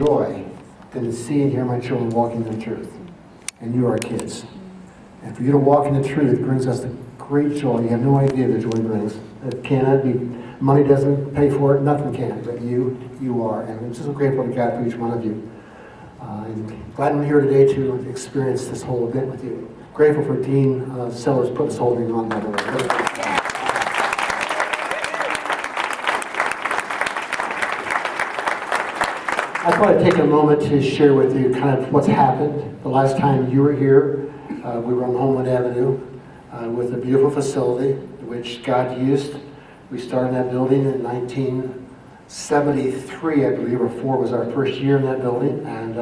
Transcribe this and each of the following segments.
joy than to see and hear my children walking in the truth. And you are kids. And for you to walk in the truth brings us the great joy. You have no idea the joy it brings. It cannot be, money doesn't pay for it, nothing can, but you are. And I'm just so grateful to God for each one of you. And glad I'm here today to experience this whole event with you. Grateful for Dean Sellers put this whole thing on, by the way. I thought I'd take a moment to share with you kind of what's happened. The last time you were here, we were on Homewood Avenue with a beautiful facility which God used. We started that building in 1973, I believe, or 4 was our first year in that building, and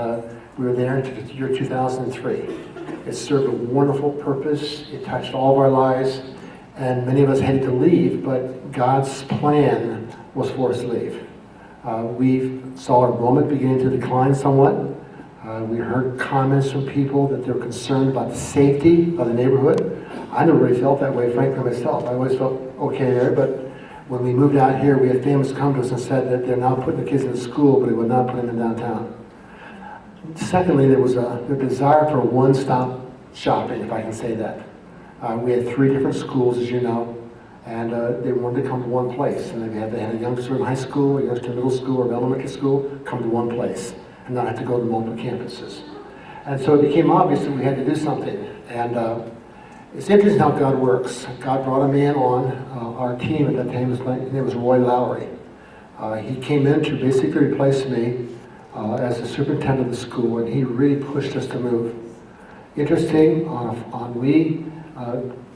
we were there until the year 2003. It served a wonderful purpose. It touched all of our lives, and many of us had to leave, but God's plan was for us to leave. We saw our enrollment beginning to decline somewhat. We heard comments from people that they were concerned about the safety of the neighborhood. I never really felt that way, frankly, myself. I always felt okay there, but when we moved out here, we had families come to us and said that they're now putting the kids in school, but they would not put them in downtown. Secondly, there was a desire for one-stop shopping, if I can say that. We had 3 different schools, as you know, and they wanted to come to one place. And they had a youngster in high school, a youngster in middle school, or elementary school, come to one place, and not have to go to multiple campuses. And so it became obvious that we had to do something. And it's interesting how God works. God brought a man on our team at that time. His name was Roy Lowry. He came in to basically replace me as the superintendent of the school, and he really pushed us to move. Interesting, we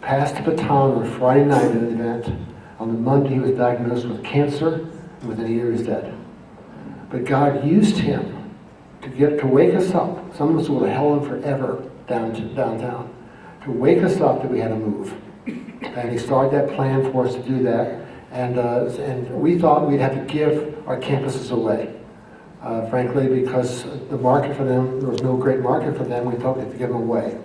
passed the baton on a Friday night at an event. On the Monday, he was diagnosed with cancer, and within a year, he's dead. But God used him to wake us up. Some of us would have held him forever downtown. To wake us up that we had to move. And he started that plan for us to do that. And we thought we'd have to give our campuses away. Frankly, because the market for them, there was no great market for them, we thought we had to give them away.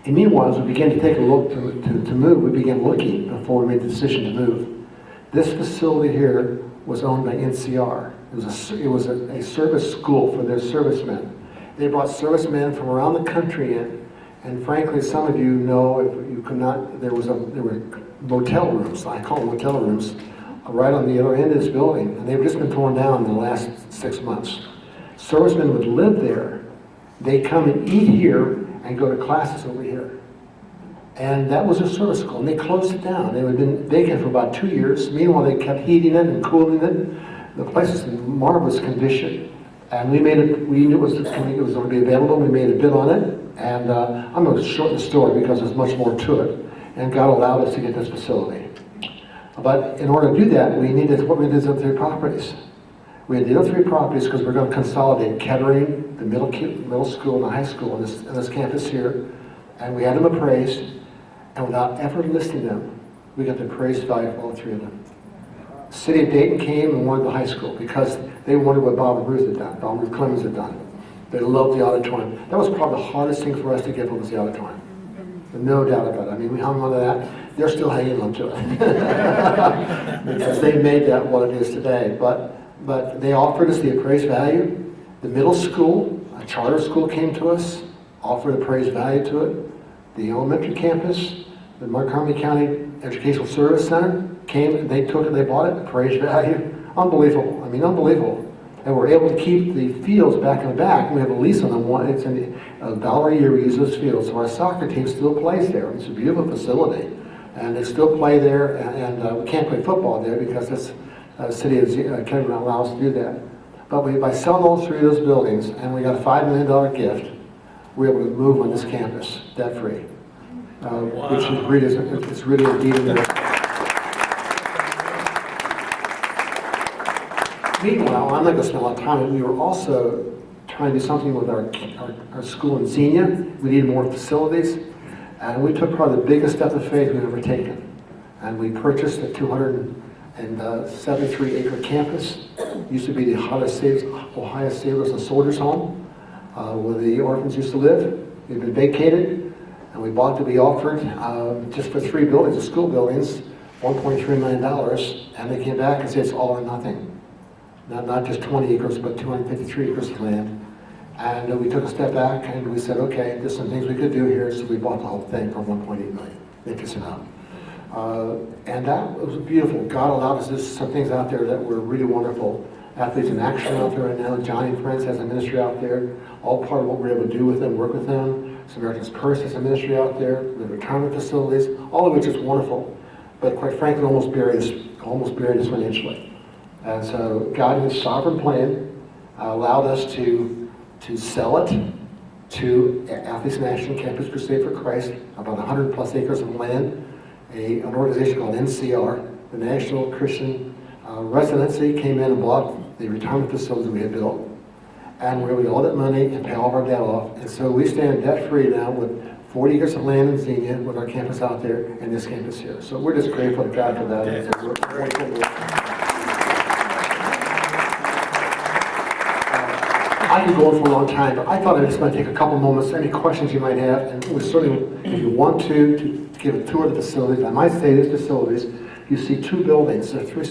And meanwhile, as we began to take a look to move, we began looking before we made the decision to move. This facility here was owned by NCR. It was a service school for their servicemen. They brought servicemen from around the country in, and frankly, some of you know, if you could not, there were motel rooms, I call them motel rooms, right on the other end of this building, and they've just been torn down in the last 6 months. Servicemen would live there. They come and eat here and go to classes over here. And that was a service school, and they closed it down. They had been vacant for about 2 years. Meanwhile, they kept heating it and cooling it. The place was in marvelous condition. And we knew it was going to be available. We made a bid on it. And I'm going to shorten the story because there's much more to it. And God allowed us to get this facility. But in order to do that, we needed 3 properties. We had the other 3 properties because we're going to consolidate Kettering, the middle school, and the high school on this campus here. And we had them appraised. And without ever listing them, we got the appraised value for all 3 of them. The city of Dayton came and wanted the high school because they wanted what Bob and Ruth had done, Bob and Ruth Clemens had done. They loved the auditorium. That was probably the hardest thing for us to get was the auditorium. No doubt about it. I mean, we hung on to that. They're still hanging on to it. Because they made that what it is today. But they offered us the appraised value. The middle school, a charter school came to us, offered appraised value to it. The elementary campus, the Montgomery County Educational Service Center came and they took it, they bought it, appraised value. Unbelievable. I mean, unbelievable. And we're able to keep the fields back in the back. We have a lease on them. It's $1 a year we use those fields. So our soccer team still plays there. It's a beautiful facility. And they still play there. And we can't play football there because the city of Kettering allows us to do that. But by selling all 3 of those buildings, and we got a $5 million gift, we were able to move on this campus debt-free. Which is really a deed in there. Meanwhile, I'm not going to spend a lot of time, but we were also trying to do something with our school in Xenia. We needed more facilities, and we took probably the biggest step of faith we've ever taken. And we purchased a 273-acre campus. It used to be the Ohio Sailors and Soldiers Home, where the orphans used to live. It had been vacated, and we offered just for 3 buildings, the school buildings, $1.3 million, and they came back and said it's all or nothing. not just 20 acres, but 253 acres of land. And we took a step back and we said, okay, there's some things we could do here, so we bought the whole thing for 1.8 million, interesting amount. And that was beautiful. God allowed us to do some things out there that were really wonderful. Athletes in Action out there right now. Johnny and Friends has a ministry out there. All part of what we're able to do with them, work with them. Samaritan's Purse has a ministry out there. The retirement facilities, all of which is wonderful. But quite frankly, almost buried us financially. And so God, in His sovereign plan, allowed us to sell it to Athletes in Action, Campus Crusade for Christ, about 100 plus acres of land. An organization called NCR, the National Christian Residency, came in and bought the retirement facility we had built, and we were able to get all that money and pay all of our debt off. And so we stand debt-free now with 40 acres of land in Xenia, with our campus out there and this campus here. So we're just grateful to God for that. I could go on for a long time, but I thought I'd just want to take a couple moments, any questions you might have, and we certainly, if you want to give a tour of the facilities. I might say these facilities, you see two buildings, they're 3-story